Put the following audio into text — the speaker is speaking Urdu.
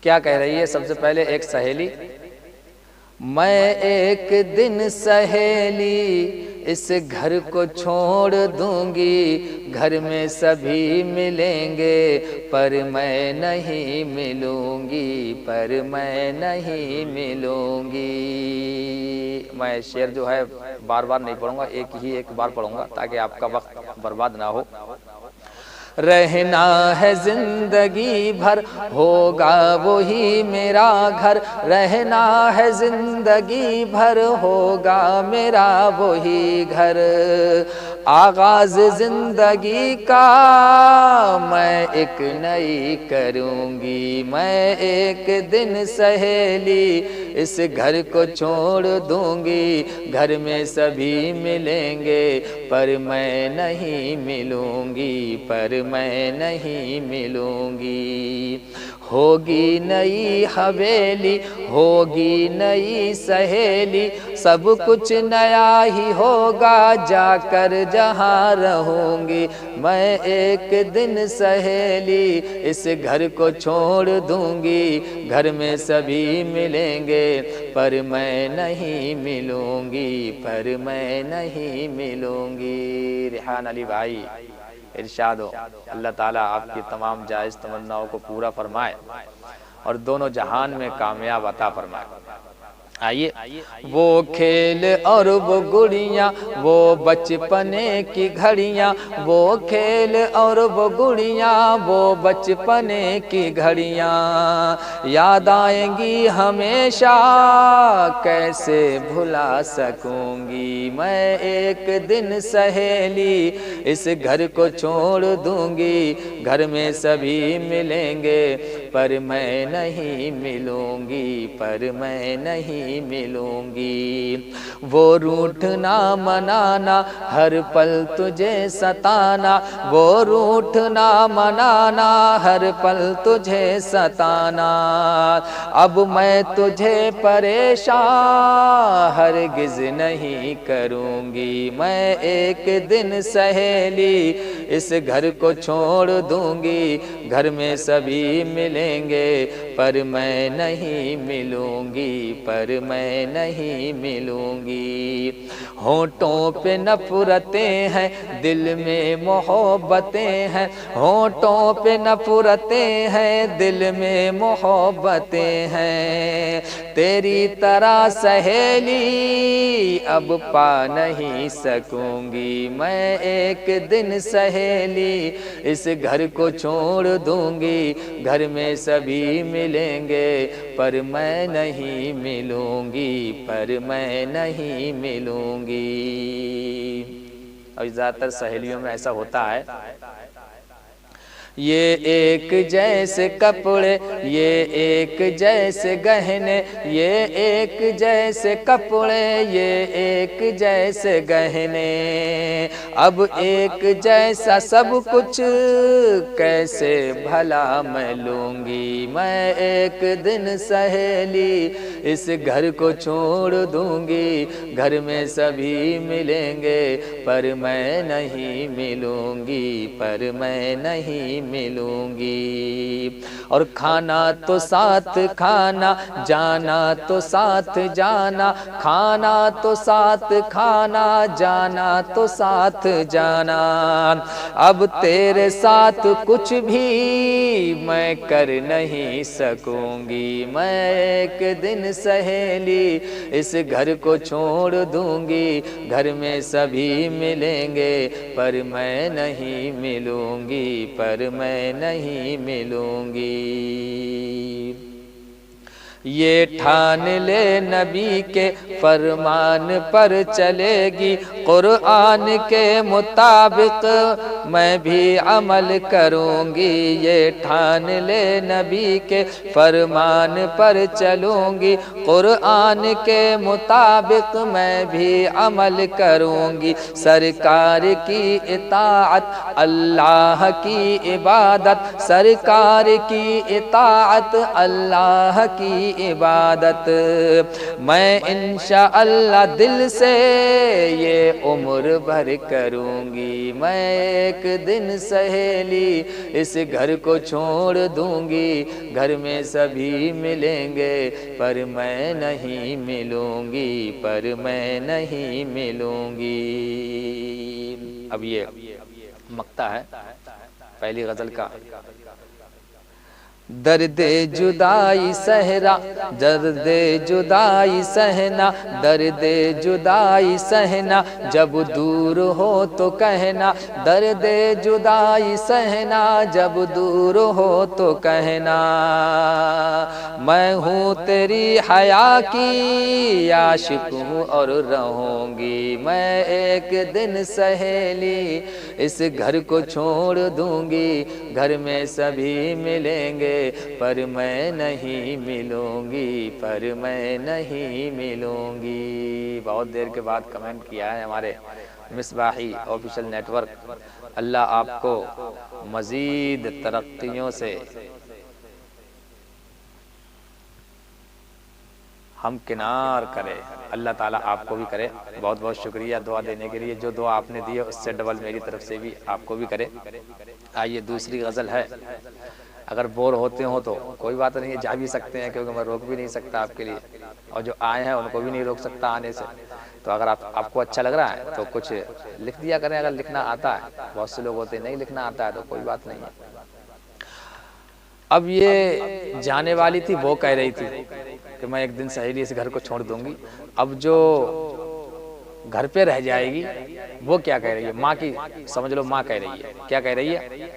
کیا کہہ رہی ہے؟ سب سے پہلے ایک سہیلی، میں ایک دن سہیلی اس گھر کو چھوڑ دوں گی، گھر میں سبھی ملیں گے پر میں نہیں ملوں گی، پر میں نہیں ملوں گی۔ میں شعر جو ہے بار بار نہیں پڑھوں گا، ایک بار پڑھوں گا تاکہ آپ کا وقت برباد نہ ہو۔ رہنا ہے زندگی بھر ہوگا وہی میرا گھر، رہنا ہے زندگی بھر ہوگا میرا وہی گھر، آغاز زندگی کا میں ایک نئی کروں گی، میں ایک دن سہیلی اس گھر کو چھوڑ دوں گی، گھر میں سبھی ملیں گے پر میں نہیں ملوں گی، پر میں نہیں ملوں گی۔ ہوگی نئی حویلی ہوگی نئی سہیلی، سب کچھ نیا ہی ہوگا جا کر جہاں رہوں گی، میں ایک دن سہیلی اس گھر کو چھوڑ دوں گی، گھر میں سبھی ملیں گے پر میں نہیں ملوں گی، پر میں نہیں ملوں گی۔ ریحان علی بھائی ارشاد ہو، اللہ تعالیٰ آپ کی تمام جائز تمناؤں کو پورا فرمائے اور دونوں جہان میں کامیاب عطا فرمائے۔ آئیے، وہ کھیل اور وہ گڑیاں، وہ بچپنے کی گھڑیاں، وہ کھیل اور وہ گڑیاں، وہ بچپنے کی گھڑیاں یاد آئیں گی ہمیشہ، کیسے بھلا سکوں گی، میں ایک دن سہیلی اس گھر کو چھوڑ دوں گی، گھر میں سبھی ملیں گے پر میں نہیں ملوں گی، پر میں نہیں ملوں گی۔ وہ روٹھنا منانا ہر پل تجھے ستانا، وہ روٹھنا منانا ہر پل تجھے ستانا، اب میں تجھے پریشان ہرگز نہیں کروں گی، میں ایک دن سہیلی اس گھر کو چھوڑ دوں گی، گھر میں سبھی ملیں گے پر میں نہیں ملوں گی، پر میں نہیں ملوں گی۔ ہونٹوں پہ نفرتیں ہیں دل میں محبتیں ہیں، ہونٹوں پہ نفرتیں ہیں دل میں محبتیں ہیں، تیری طرح سہیلی اب پا نہیں سکوں گی، میں ایک دن سہیلی اس گھر کو چھوڑ دوں گی، گھر میں سبھی ملیں گے پر میں نہیں ملوں گی، پر میں نہیں ملوں گی۔ اور زیادہ تر سہیلیوں میں ایسا ہوتا ہے، یہ ایک جیسے کپڑے یہ ایک جیسے گہنے، یہ ایک جیسے کپڑے یہ ایک جیسے گہنے، اب ایک جیسا سب کچھ کیسے بھلا میں لوں گی، میں ایک دن سہیلی اس گھر کو چھوڑ دوں گی، گھر میں سبھی ملیں گے پر میں نہیں ملوں گی، پر میں نہیں ملوں گی۔ اور کھانا تو ساتھ کھانا جانا تو ساتھ جانا، کھانا تو ساتھ کھانا جانا تو ساتھ جانا، اب تیرے ساتھ کچھ بھی میں کر نہیں سکوں گی، میں ایک دن سہیلی اس گھر کو چھوڑ دوں گی، گھر میں سبھی ملیں گے پر میں نہیں ملوں گی، پر میں نہیں ملوں گی۔ یہ ٹھان لے نبی کے فرمان پر چلے گی، قرآن کے مطابق میں بھی عمل کروں گی، یہ ٹھان لے نبی کے فرمان پر چلوں گی، قرآن کے مطابق میں بھی عمل کروں گی، سرکار کی اطاعت اللہ کی عبادت، سرکار کی اطاعت اللہ کی عبادت، میں انشاءاللہ دل سے یہ عمر بھر کروں گی، میں ایک دن سہیلی اس گھر کو چھوڑ دوں گی، گھر میں سبھی ملیں گے پر میں نہیں ملوں گی، پر میں نہیں ملوں گی۔ اب یہ مقطع ہے پہلی غزل کا۔ درد جدائی سہرا، درد جدائی سہنا، درد جدائی سہنا، جب دور ہو تو کہنا، درد جدائی سہنا، جب دور ہو تو کہنا، میں ہوں تیری حیا کی عاشق ہوں اور رہوں گی، میں ایک دن سہیلی اس گھر کو چھوڑ دوں گی، گھر میں سبھی ملیں گے پر میں نہیں ملوں گی، پر میں نہیں ملوں گی۔ بہت دیر کے بعد کمنٹ کیا ہے ہمارے مصباحی آفیشل نیٹ ورک، اللہ آپ کو مزید ترقیوں سے ہمکنار کرے، اللہ تعالیٰ آپ کو بھی کرے۔ بہت بہت شکریہ دعا دینے کے لیے، جو دعا آپ نے دی ہے اس سے ڈبل میری طرف سے بھی آپ کو بھی کرے۔ آئیے دوسری غزل ہے۔ اگر بور ہوتے ہوں تو کوئی بات نہیں ہے، جا بھی سکتے ہیں کیونکہ میں روک بھی نہیں سکتا آپ کے لیے، اور جو آئے ہیں ان کو بھی نہیں روک سکتا آنے سے۔ تو اگر آپ کو اچھا لگ رہا ہے تو کچھ لکھ دیا کریں اگر لکھنا آتا ہے، بہت سے لوگ ہوتے ہیں نہیں لکھنا آتا ہے تو کوئی بات نہیں ہے۔ اب یہ جانے والی تھی وہ کہہ رہی تھی کہ میں ایک دن سہیلی اس گھر کو چھوڑ دوں گی، اب جو گھر پہ رہ جائے گی وہ کیا کہہ رہی ہے؟ ماں کی، سمجھ لو ماں کہہ رہی ہے، کیا کہہ رہی ہے؟